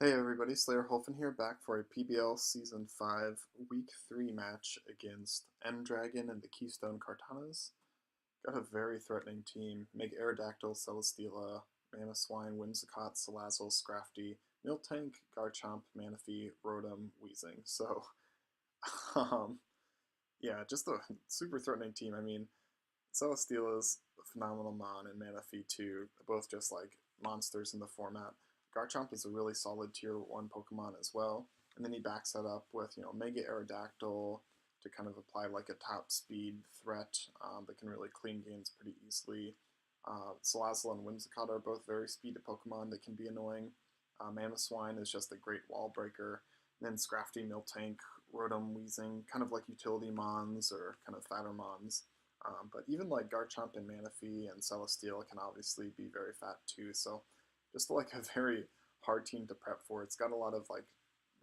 Hey everybody, Slayer Holfen here, back for a PBL Season 5 Week 3 match against M-Dragon and the Keystone Kartanas. Got a very threatening team. Meg Aerodactyl, Celesteela, Mamoswine, Whimsicott, Salazzle, Scrafty, Miltank, Garchomp, Manaphy, Rotom, Weezing. So, um, yeah, just a super threatening team. I mean, Celesteela's a phenomenal Mon and Manaphy too, both just like monsters in the format. Garchomp is a really solid tier 1 Pokemon as well, and then he backs that up with, Mega Aerodactyl to kind of apply like a top speed threat that can really clean games pretty easily. Salazzle and Whimsicott are both very speedy Pokemon that can be annoying. Mamoswine is just a great wall breaker. And then Scrafty, Miltank, Rotom, Weezing, kind of like utility Mons or kind of fatter Mons. But even like Garchomp and Manaphy and Celesteela can obviously be very fat too, so just like a very hard team to prep for. It's got a lot of like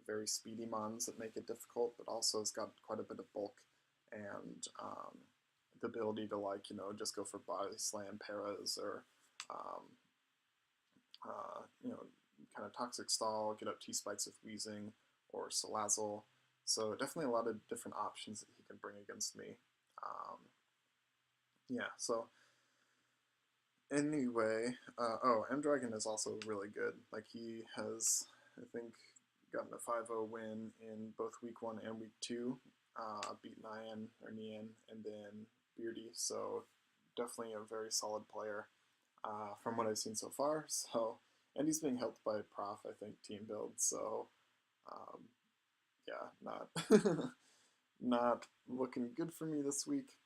very speedy mons that make it difficult, but also it's got quite a bit of bulk and the ability to just go for body slam paras or um, kind of toxic stall, get up T-spikes with Weezing or Salazzle. So definitely a lot of different options that he can bring against me. Yeah, so anyway, oh, M-Dragon is also really good. Like, he has, I think, gotten a 5-0 win in both Week 1 and Week 2. Beat Nian, and then Beardy, so definitely a very solid player from what I've seen so far. So, and he's being helped by Prof, I think, team build, so um, yeah, not, not looking good for me this week.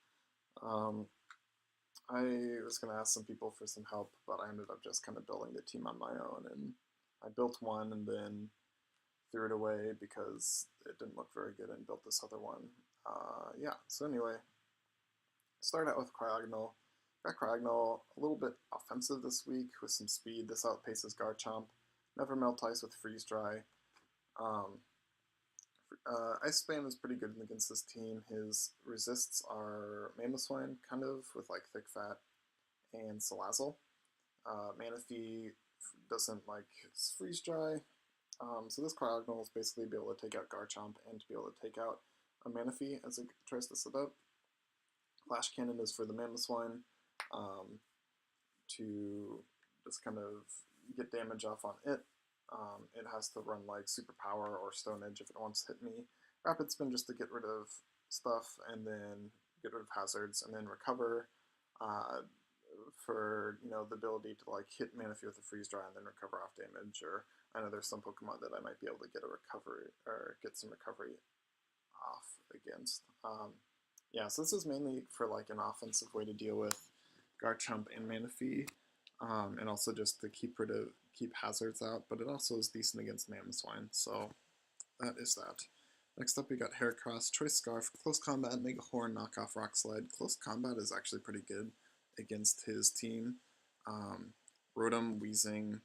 I was going to ask some people for some help, but I ended up just kind of building the team on my own, and I built one and then threw it away because it didn't look very good and built this other one. Yeah, so anyway, start out with Cryogonal. Got Cryogonal a little bit offensive this week with some speed. This outpaces Garchomp. Never Melt Ice with Freeze Dry. Ice Spam is pretty good against this team. His resists are Mamoswine, kind of, with like Thick Fat, and Salazzle. Manaphy doesn't like Freeze Dry, so this Cryogonal is basically be able to take out Garchomp and to be able to take out a Manaphy as it tries to sit up. Flash Cannon is for the Mamoswine to just kind of get damage off on it. It has to run like Superpower or Stone Edge if it wants to hit me. Rapid Spin just to get rid of stuff and then get rid of hazards and then recover for the ability to like hit Manaphy with a Freeze Dry and then recover off damage. Or I know there's some Pokemon that I might be able to get a recovery or get some recovery off against. Yeah, so this is mainly for like an offensive way to deal with Garchomp and Manaphy. And also just to keep hazards out, but it also is decent against Mamoswine, so that is that. Next up we got Heracross, Choice Scarf, Close Combat, Mega Horn, Knockoff Rock Slide. Close Combat is actually pretty good against his team. Rotom, Weezing,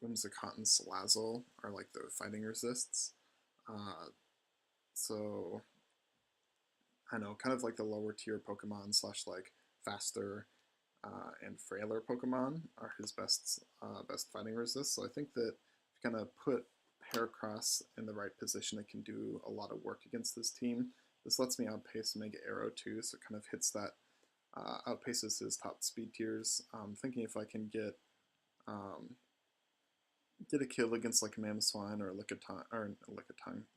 Whimsicott, and Salazzle are like the fighting resists. So I know, kind of like the lower tier Pokemon slash like faster and frailer Pokemon are his best fighting resist. So I think that if you kind of put Heracross in the right position, it can do a lot of work against this team. This lets me outpace Mega Arrow too, so it kind of hits that, outpaces his top speed tiers. I'm thinking if I can get a kill against like a Mamoswine or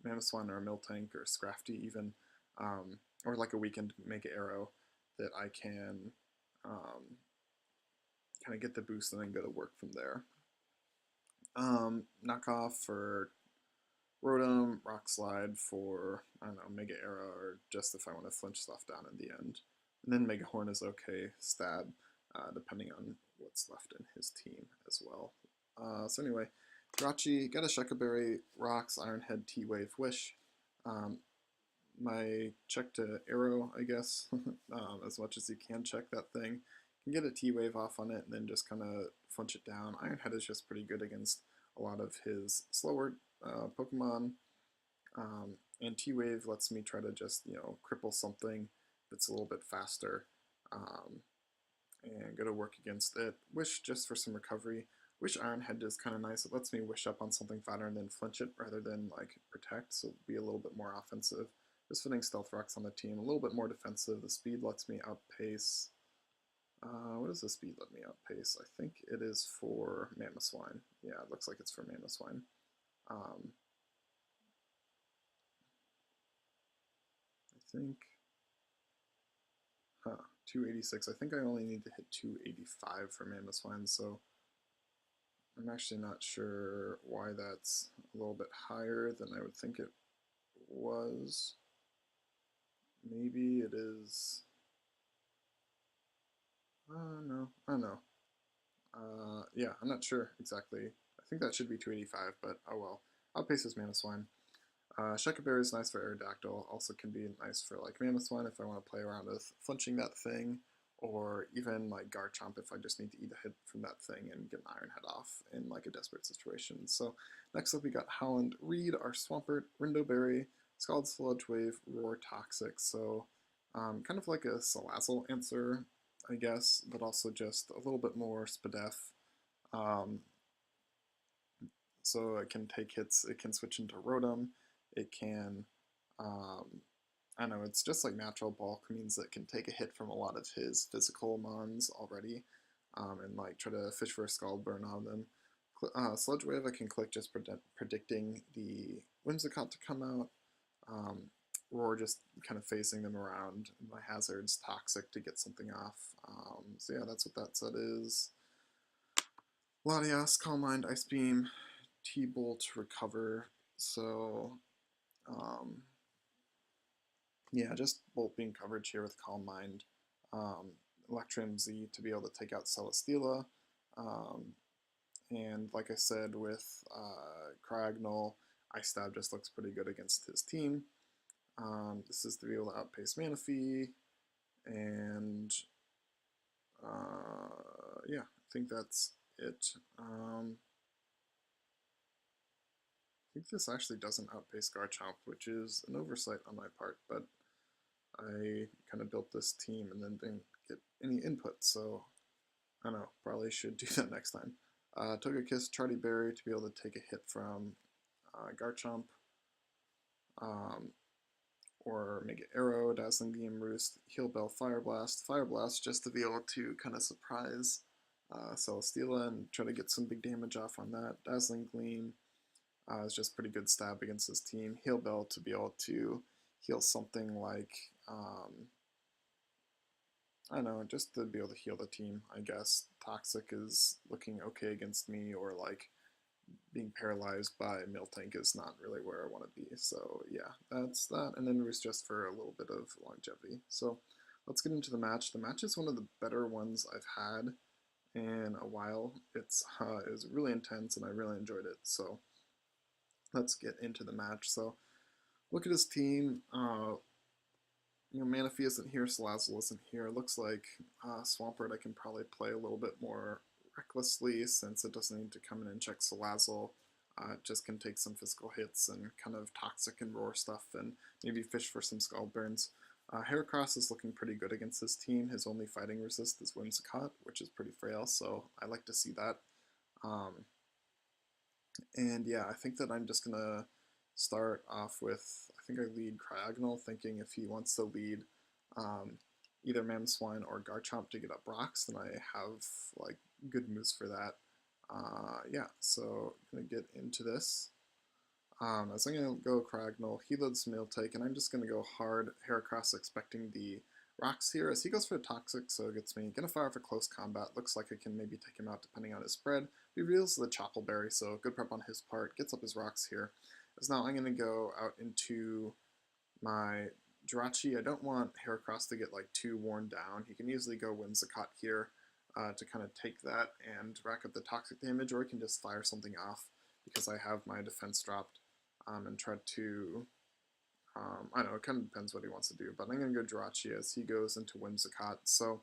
Mamoswine or a Miltank or Scrafty even, or like a weakened Mega Arrow, that I can kind of get the boost and then go to work from there. Knockoff for Rotom, Rock Slide for, I don't know, Mega Arrow, or just if I want to flinch stuff down in the end. And then Mega Horn is okay, Stab, depending on what's left in his team as well. So anyway, Jirachi, got a Shucka Berry, Rocks, Iron Head, T-Wave, Wish. My check to Arrow, I guess, as much as you can check that thing. You can get a T-Wave off on it and then just kind of flinch it down. Iron Head is just pretty good against a lot of his slower Pokemon. And T-Wave lets me try to just, cripple something that's a little bit faster and go to work against it. Wish just for some recovery. Wish Iron Head is kind of nice. It lets me wish up on something fatter and then flinch it rather than like protect, so be a little bit more offensive. Just fitting Stealth Rocks on the team, a little bit more defensive. The speed lets me outpace. What does the speed let me outpace? I think it is for Mamoswine. Yeah, it looks like it's for Mamoswine. I think, 286. I think I only need to hit 285 for Mamoswine, so I'm actually not sure why that's a little bit higher than I would think it was. Maybe it is. No, I don't know. Yeah, I'm not sure exactly. I think that should be 285, but oh well. Outpace is Mamoswine. Shuckaberry is nice for Aerodactyl, also can be nice for like Mamoswine if I want to play around with flinching that thing, or even like Garchomp if I just need to eat a hit from that thing and get an Iron Head off in like a desperate situation. So next up we got Howland Reed, our Swampert, Rindoberry, Scald Sludge Wave, Roar Toxic. So kind of like a Salazzle answer, I guess, but also just a little bit more Spadef. Um, so it can take hits, it can switch into Rotom, it can, I don't know, it's just like natural bulk means that it can take a hit from a lot of his physical mons already, and like try to fish for a Scald Burn on them. Sludge Wave I can click just predicting the Whimsicott to come out, Roar just kind of phasing them around, my hazards, Toxic to get something off. So yeah, that's what that set is. Latias, Calm Mind, Ice Beam, T-Bolt, Recover. So, yeah, just Bolt Beam coverage here with Calm Mind. Electrum Z to be able to take out Celesteela. And like I said, with Cryogonal, Ice Stab just looks pretty good against his team. This is to be able to outpace Manaphy. And yeah, I think that's it. I think this actually doesn't outpace Garchomp, which is an oversight on my part, but I kind of built this team and then didn't get any input, so I don't know, probably should do that next time. Togekiss, Charty Berry to be able to take a hit from Garchomp, or make it Arrow, Dazzling Beam, Roost, Heal Bell, Fire Blast. Fire Blast just to be able to kind of surprise Celesteela and try to get some big damage off on that. Dazzling Gleam is just pretty good stab against this team. Heal Bell to be able to heal something like, I don't know, just to be able to heal the team, I guess. Toxic is looking okay against me, or like being paralyzed by Miltank is not really where I want to be. So yeah, that's that. And then it was just for a little bit of longevity. So let's get into the match. The match is one of the better ones I've had in a while. It was really intense and I really enjoyed it. So let's get into the match. So look at his team. Manaphy isn't here, Salazzle isn't here. It looks like Swampert I can probably play a little bit more recklessly since it doesn't need to come in and check Salazzle. It just can take some physical hits and kind of Toxic and Roar stuff and maybe fish for some Scald Burns. Heracross is looking pretty good against his team. His only fighting resist is Whimsicott, which is pretty frail, so I like to see that. And yeah, I think that I'm just going to start off with, I think I lead Cryogonal, thinking if he wants to lead either Mamoswine or Garchomp to get up rocks, then I have like good moves for that. Yeah, so I'm going to get into this. As I'm going to go Cryogonal, he loads Miltank, and I'm just going to go hard Heracross expecting the rocks here, as he goes for Toxic, so it gets me gonna fire for close combat. Looks like I can maybe take him out depending on his spread. He reveals the Choppleberry, so good prep on his part. Gets up his rocks here. As now I'm gonna go out into my Jirachi. I don't want Heracross to get like too worn down. He can easily go Whimsicott here to kind of take that and rack up the toxic damage, or he can just fire something off because I have my defense dropped and try to I don't know, it kind of depends what he wants to do, but I'm going to go Jirachi as he goes into Whimsicott. So,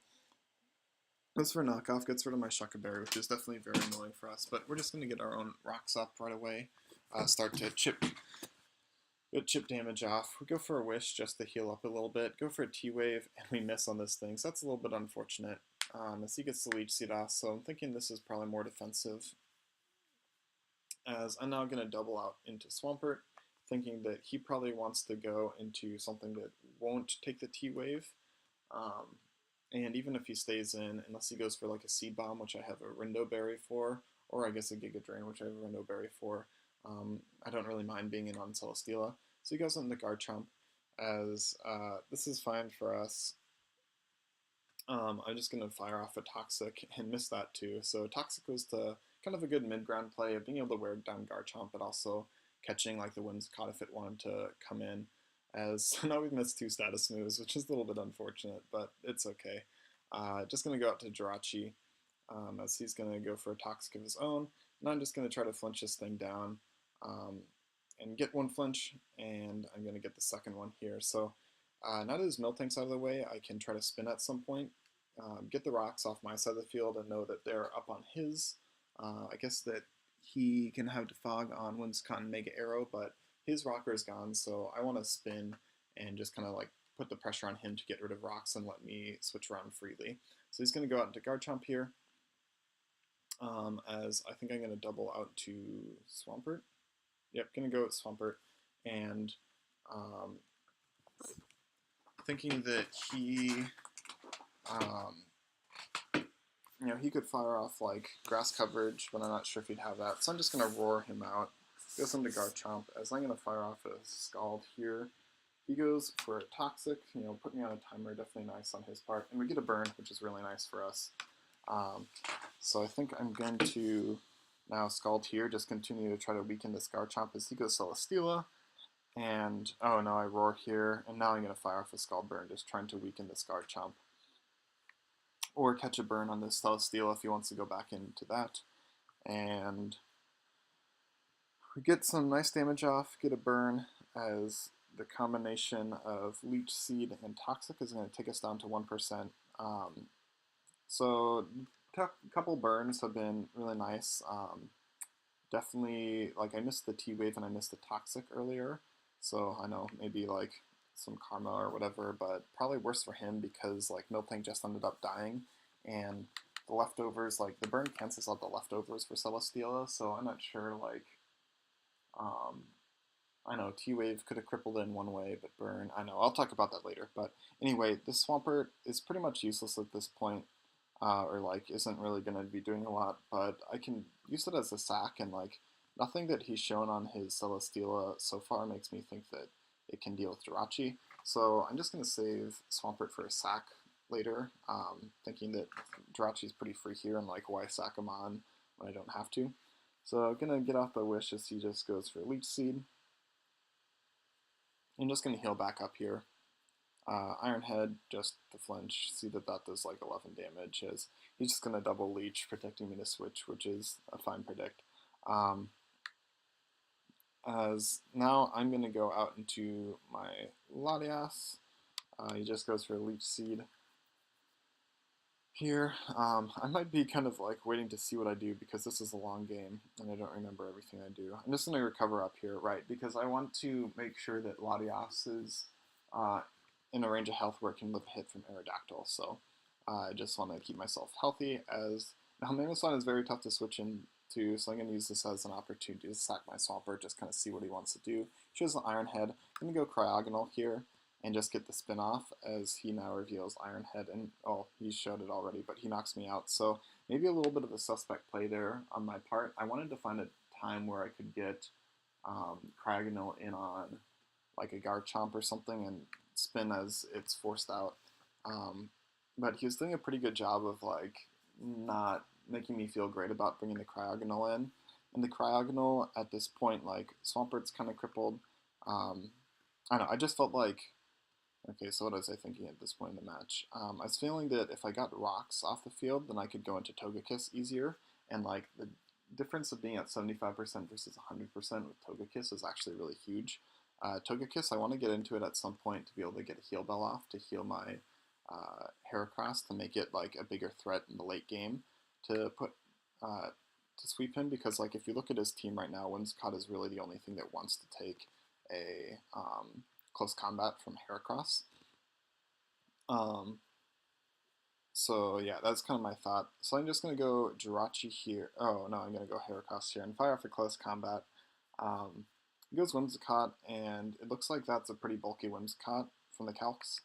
as for knockoff, gets rid of my Shuckaberry, which is definitely very annoying for us, but we're just going to get our own rocks up right away, start to chip damage off. We go for a Wish just to heal up a little bit, go for a T-Wave, and we miss on this thing, so that's a little bit unfortunate, as he gets the Leech Seed off, so I'm thinking this is probably more defensive. as I'm now going to double out into Swampert, thinking that he probably wants to go into something that won't take the T-Wave. Um, and even if he stays in, unless he goes for like a Seed Bomb, which I have a Rindo Berry for, or I guess a Giga Drain, which I have a Rindo Berry for, I don't really mind being in on Celesteela. So he goes into Garchomp, as this is fine for us. I'm just going to fire off a Toxic and miss that too. So Toxic was the kind of a good mid-ground play of being able to wear down Garchomp, but also catching like the Whimsicott if it wanted to come in. As now we've missed 2 status moves, which is a little bit unfortunate, but it's okay. Just going to go out to Jirachi, as he's going to go for a Toxic of his own, and I'm just going to try to flinch this thing down and get 1 flinch, and I'm going to get the second one here. So now that his Miltank's out of the way, I can try to spin at some point, get the rocks off my side of the field and know that they're up on his. I guess that he can have Defog on Whimsicott and Mega Arrow, but his rocker is gone, so I want to spin and just kind of like put the pressure on him to get rid of rocks and let me switch around freely. So he's going to go out into Garchomp here, as I think I'm going to double out to Swampert. Yep, going to go with Swampert, and thinking that he, he could fire off like Grass Coverage, but I'm not sure if he'd have that. So I'm just going to roar him out. Goes into Garchomp, as I'm going to fire off a Scald here. He goes for a Toxic, put me on a timer, definitely nice on his part. And we get a burn, which is really nice for us. So I think I'm going to now Scald here, just continue to try to weaken this Garchomp as he goes Celesteela. And, oh no, I roar here, and now I'm going to fire off a Scald Burn, just trying to weaken this Garchomp. Or catch a burn on this Celesteela if he wants to go back into that. And we get some nice damage off, get a burn, as the combination of Leech Seed and Toxic is going to take us down to 1%. So a couple burns have been really nice. Definitely, like I missed the T-Wave and I missed the Toxic earlier, so I know maybe like some karma or whatever, but probably worse for him because like Miltank just ended up dying, and the leftovers, like the burn cancels out the leftovers for Celesteela, so I'm not sure like, I know T-Wave could have crippled in one way, but burn, I know, I'll talk about that later, but anyway, this Swampert is pretty much useless at this point. Or like isn't really going to be doing a lot, but I can use it as a sack, and like nothing that he's shown on his Celesteela so far makes me think that it can deal with Jirachi. So I'm just going to save Swampert for a sack later, thinking that Jirachi is pretty free here, and like why sack him on when I don't have to. So I'm going to get off the wish as he just goes for Leech Seed. I'm just going to heal back up here. Iron Head, just to flinch, see that that does like 11 damage, as he's just going to double Leech, protecting me to switch, which is a fine predict. As now I'm going to go out into my Latias. He just goes for a Leech Seed here. I might be kind of like waiting to see what I do because this is a long game and I don't remember everything I do. I'm just going to recover up here, right, because I want to make sure that Latias is in a range of health where it can live a hit from Aerodactyl, so I just want to keep myself healthy, as now Mamoswine is very tough to switch into, so I'm going to use this as an opportunity to sack my Swampert, just kind of see what he wants to do. He shows an Iron Head. I'm going to go Cryogonal here and just get the spin off, as he now reveals Iron Head, and oh, he showed it already, but he knocks me out, so maybe a little bit of a suspect play there on my part. I wanted to find a time where I could get Cryogonal in on like a Garchomp or something and spin as it's forced out. But he was doing a pretty good job of like not making me feel great about bringing the Cryogonal in. And the Cryogonal at this point, like Swampert's kind of crippled. I don't know, I just felt like, okay, so what was I thinking at this point in the match? I was feeling that if I got rocks off the field, then I could go into Togekiss easier, and like the difference of being at 75% versus 100% with Togekiss is actually really huge. Togekiss, I want to get into it at some point to be able to get a heal bell off to heal my Heracross to make it like a bigger threat in the late game to put to sweep him, because like if you look at his team right now, Whimsicott is really the only thing that wants to take a close combat from Heracross. So yeah, that's kind of my thought. So I'm just gonna go Jirachi here. Oh no, I'm gonna go Heracross here and fire off a close combat. He goes Whimsicott, and it looks like that's a pretty bulky Whimsicott from the calcs.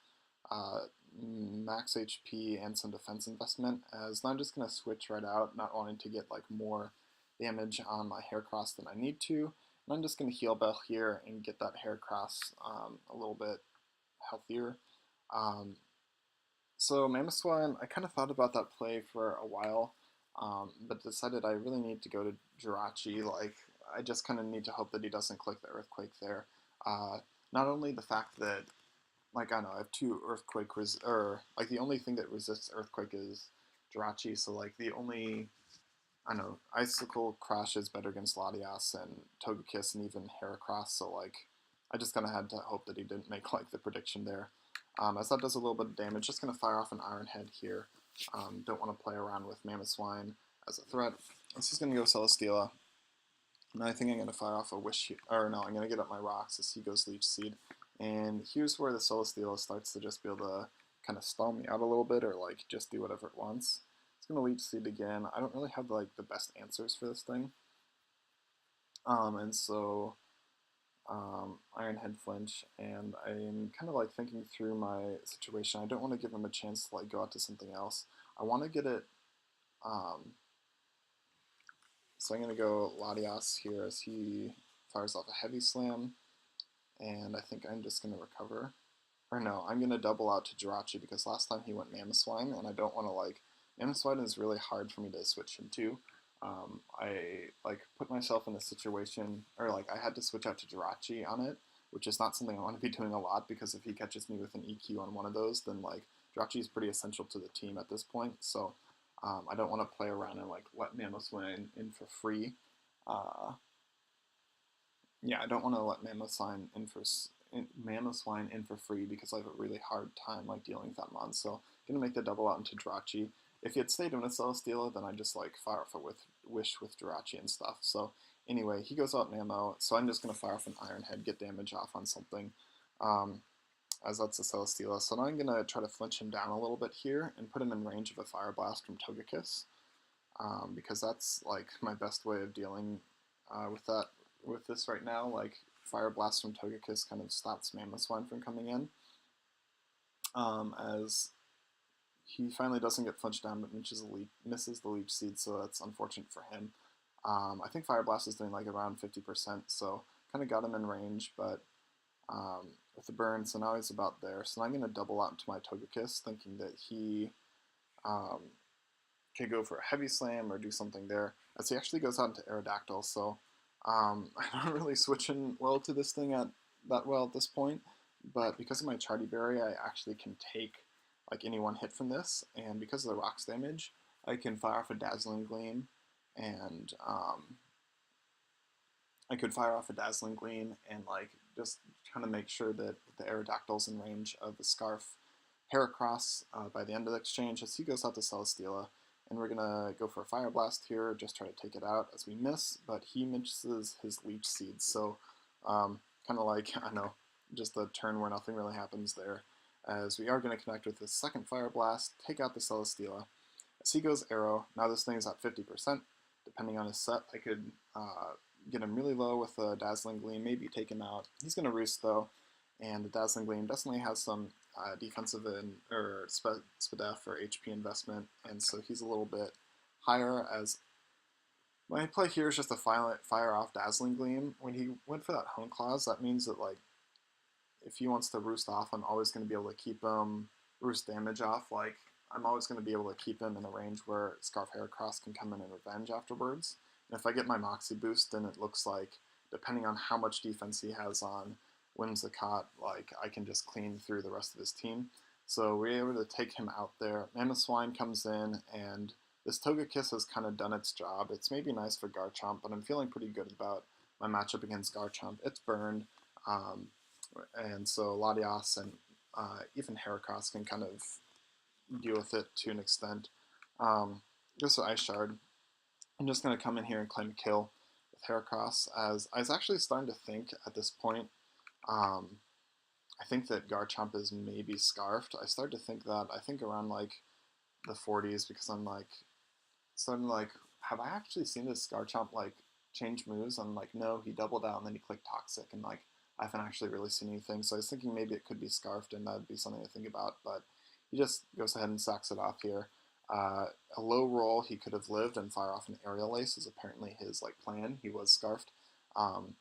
Uh, Max HP and some defense investment, as I'm just gonna switch right out, not wanting to get like more damage on my Heracross than I need to. And I'm just gonna Heal Bell here and get that Heracross a little bit healthier. Um, so Mamoswine, I kind of thought about that play for a while, but decided I really need to go to Jirachi. Like, I just kind of need to hope that he doesn't click the Earthquake there. Uh, Not only the fact that, like, I don't know, I have two Earthquake, or, like, the only thing that resists Earthquake is Jirachi, so, like, the only, I don't know, Icicle Crash is better against Latias and Togekiss and even Heracross, so, like, I just kind of had to hope that he didn't make, like, the prediction there. As that does a little bit of damage, just going to fire off an Iron Head here. Don't want to play around with Mamoswine as a threat. This is going to go Celesteela. And I think I'm going to fire off a Wish here. Or no, I'm going to get up my rocks as he goes Leech Seed. And here's where the Celesteela starts to just be able to kind of stall me out a little bit or like just do whatever it wants. It's going to Leech Seed again. I don't really have like the best answers for this thing. And so Iron Head flinch, and I'm kind of like thinking through my situation. I don't want to give him a chance to like go out to something else. I want to get it. Um, so I'm gonna go Latias here as he fires off a Heavy Slam, and I think I'm just gonna recover. Or no, I'm gonna double out to Jirachi because last time he went Mamoswine, and I don't want to like Mamoswine is really hard for me to switch into. I like put myself in a situation, or like I had to switch out to Jirachi on it, which is not something I want to be doing a lot because if he catches me with an EQ on one of those, then like Jirachi is pretty essential to the team at this point. So I don't want to play around and like let Mamoswine in for free. Uh, yeah, I don't want to let Mamoswine in for free because I have a really hard time like dealing with that mon. So I'm gonna make the double out into Jirachi. If he had stayed in a Celesteela, then I just like fire off a Wish with Jirachi and stuff. So anyway, he goes out Mamo, so I'm just gonna fire off an Iron Head, get damage off on something, um, as that's a Celesteela. So now I'm gonna try to flinch him down a little bit here and put him in range of a Fire Blast from Togekiss, because that's like my best way of dealing with this right now. Like Fire Blast from Togekiss kind of stops Mamoswine from coming in, as he finally doesn't get flinched down, but misses the Leech Seed, so that's unfortunate for him. I think Fire Blast is doing like around 50%, so kind of got him in range, but with the burn, so now he's about there. So now I'm going to double out into my Togekiss, thinking that he could go for a Heavy Slam or do something there, as he actually goes out into Aerodactyl, so I'm not really switching well to this thing that well at this point, but because of my Charty Berry, I actually can take like any one hit from this, and because of the rocks damage, I can fire off a Dazzling Gleam, and I could fire off a Dazzling Gleam and like just kind of make sure that the Aerodactyl's in range of the Scarf Heracross by the end of the exchange as he goes out to Celesteela. And we're gonna go for a Fire Blast here, just try to take it out as we miss, but he misses his Leech Seeds, so kind of like, I know, just a turn where nothing really happens there, as we are going to connect with the second Fire Blast, take out the Celesteela. As he goes Arrow, now this thing is at 50%, depending on his set, I could get him really low with a Dazzling Gleam, maybe take him out. He's going to Roost though, and the Dazzling Gleam definitely has some defensive or SPDF or HP investment, and so he's a little bit higher. As my play here is just to fire off Dazzling Gleam. When he went for that Hone Claws, that means that like if he wants to roost off, I'm always going to be able to keep him roost damage off. Like I'm always going to be able to keep him in a range where Scarf Heracross can come in and revenge afterwards. And if I get my Moxie boost, then it looks like depending on how much defense he has on Whimsicott, like I can just clean through the rest of his team. So we're able to take him out there. Mamoswine comes in, and this Togekiss has kind of done its job. It's maybe nice for Garchomp, but I'm feeling pretty good about my matchup against Garchomp. It's burned, and so Latias and even Heracross can kind of deal with it to an extent. Just an Ice Shard. I'm just going to come in here and claim a kill with Heracross, as I was actually starting to think at this point, I think that Garchomp is maybe Scarfed. I started to think that, I think around like the 40s because I'm like, so I'm like, have I actually seen this Garchomp like change moves? I'm like, no, he doubled out and then he clicked Toxic, and like I haven't actually really seen anything. So I was thinking maybe it could be Scarfed, and that'd be something to think about. But he just goes ahead and sacks it off here. A low roll, he could have lived and fire off an aerial ace is apparently his like plan. He was Scarfed. Um,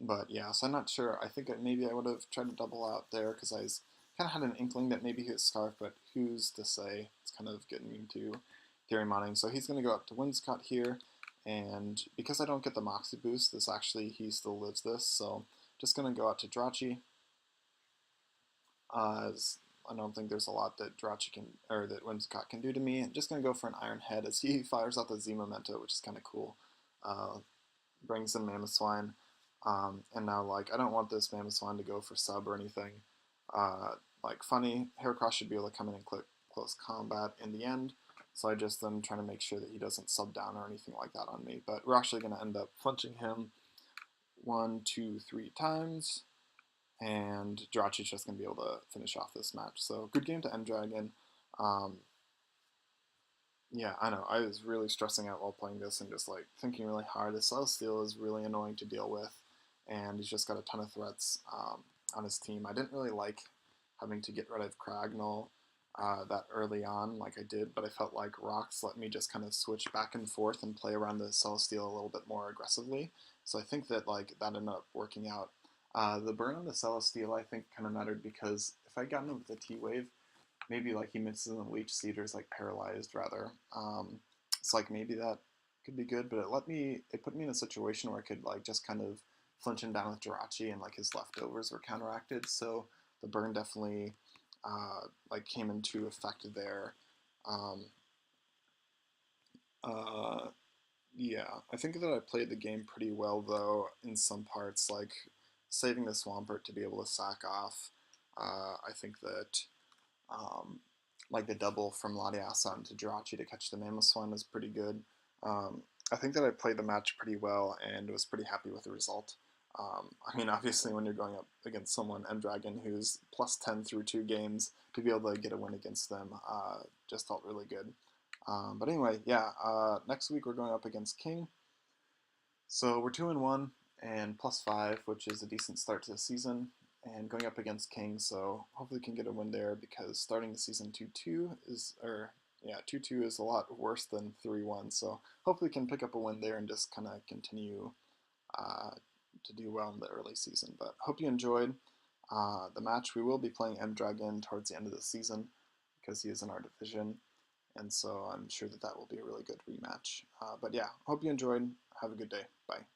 but yeah, so I'm not sure. I think that maybe I would have tried to double out there because I was kind of had an inkling that maybe he was Scarf, but who's to say? It's kind of getting into theory mining. So he's going to go up to Whimsicott here, and because I don't get the Moxie boost, this actually, he still lives this, so just going to go out to Drachi. As I don't think there's a lot that Drachi can, or that Whimsicott can do to me. I'm just going to go for an Iron Head as he fires out the Z Memento, which is kind of cool. Brings in Mamoswine. And now, like, I don't want this Mamoswine to go for sub or anything. Like, funny, Heracross should be able to come in and click close combat in the end. So I just am trying to make sure that he doesn't sub down or anything like that on me. But we're actually going to end up flinching him 1, 2, 3 times. And Jirachi's just going to be able to finish off this match. So good game to M-Dragon. Yeah, I know. I was really stressing out while playing this and just like thinking really hard. The Celestial is really annoying to deal with, and he's just got a ton of threats on his team. I didn't really like having to get rid of Cragnole that early on, like I did, but I felt like Rocks let me just kind of switch back and forth and play around the Celestial a little bit more aggressively. So I think that like that ended up working out. The burn on the Celestial I think kind of mattered because if I got him with the T-Wave, maybe like he misses and Leech Seed or is like paralyzed rather. It's like maybe that could be good, but it put me in a situation where I could like just kind of flinch him down with Jirachi and like his leftovers were counteracted. So the burn definitely like came into effect there. Um, uh, yeah, I think that I played the game pretty well though in some parts, like saving the Swampert to be able to sack off. I think that um, like the double from Latiasan to Jirachi to catch the Mamoswine was pretty good. Um, I think that I played the match pretty well and was pretty happy with the result. I mean, obviously, when you're going up against someone, M-Dragon, who's plus 10 through 2 games, to be able to get a win against them just felt really good. But anyway, yeah, next week we're going up against King. So we're 2-1 and +5, which is a decent start to the season, and going up against King. So hopefully we can get a win there because starting the season 2-2 is, or yeah, 2-2 is a lot worse than 3-1. So hopefully we can pick up a win there and just kind of continue uh, to do well in the early season. But hope you enjoyed the match. We will be playing M-Dragon towards the end of the season because he is in our division. And so I'm sure that that will be a really good rematch. But yeah, hope you enjoyed. Have a good day. Bye.